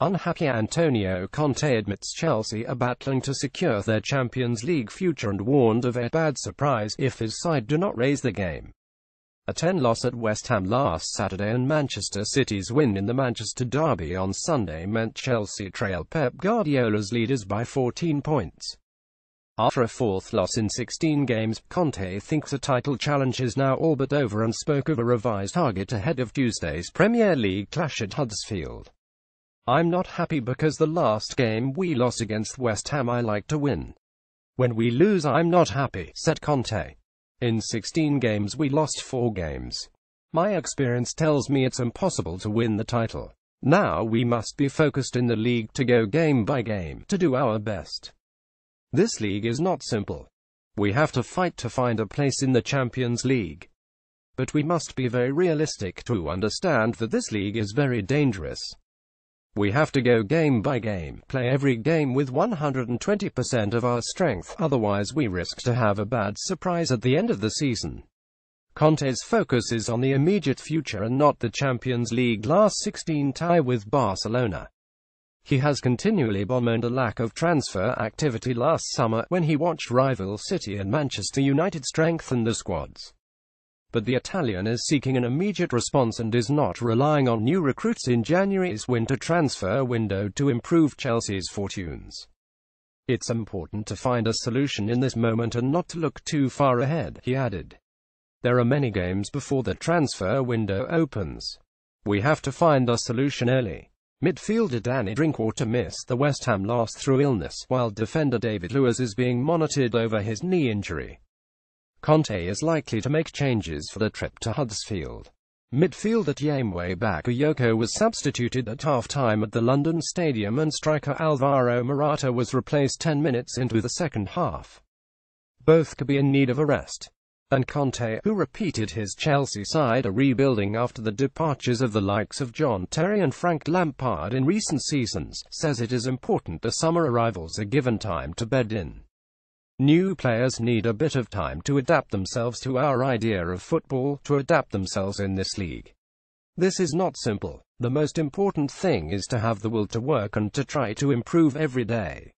Unhappy Antonio Conte admits Chelsea are battling to secure their Champions League future and warned of a bad surprise if his side do not raise the game. A 10 loss at West Ham last Saturday and Manchester City's win in the Manchester derby on Sunday meant Chelsea trail Pep Guardiola's leaders by 14 points. After a fourth loss in 16 games, Conte thinks a title challenge is now all but over and spoke of a revised target ahead of Tuesday's Premier League clash at Huddersfield. "I'm not happy because the last game we lost against West Ham I like to win. When we lose I'm not happy," said Conte. "In 16 games we lost 4 games. My experience tells me it's impossible to win the title. Now we must be focused in the league to go game by game, to do our best. This league is not simple. We have to fight to find a place in the Champions League. But we must be very realistic to understand that this league is very dangerous. We have to go game by game, play every game with 120% of our strength, otherwise we risk to have a bad surprise at the end of the season." Conte's focus is on the immediate future and not the Champions League last 16 tie with Barcelona. He has continually bemoaned a lack of transfer activity last summer, when he watched rival City and Manchester United strengthen the squads. But the Italian is seeking an immediate response and is not relying on new recruits in January's winter transfer window to improve Chelsea's fortunes. "It's important to find a solution in this moment and not to look too far ahead," he added. "There are many games before the transfer window opens. We have to find a solution early." Midfielder Danny Drinkwater missed the West Ham loss through illness, while defender David Luiz is being monitored over his knee injury. Conte is likely to make changes for the trip to Huddersfield. Midfielder Tiémoué Bakayoko was substituted at half-time at the London Stadium and striker Alvaro Morata was replaced 10 minutes into the second half. Both could be in need of a rest. And Conte, who repeated his Chelsea side are rebuilding after the departures of the likes of John Terry and Frank Lampard in recent seasons, says it is important the summer arrivals are given time to bed in. "New players need a bit of time to adapt themselves to our idea of football, to adapt themselves in this league. This is not simple. The most important thing is to have the will to work and to try to improve every day."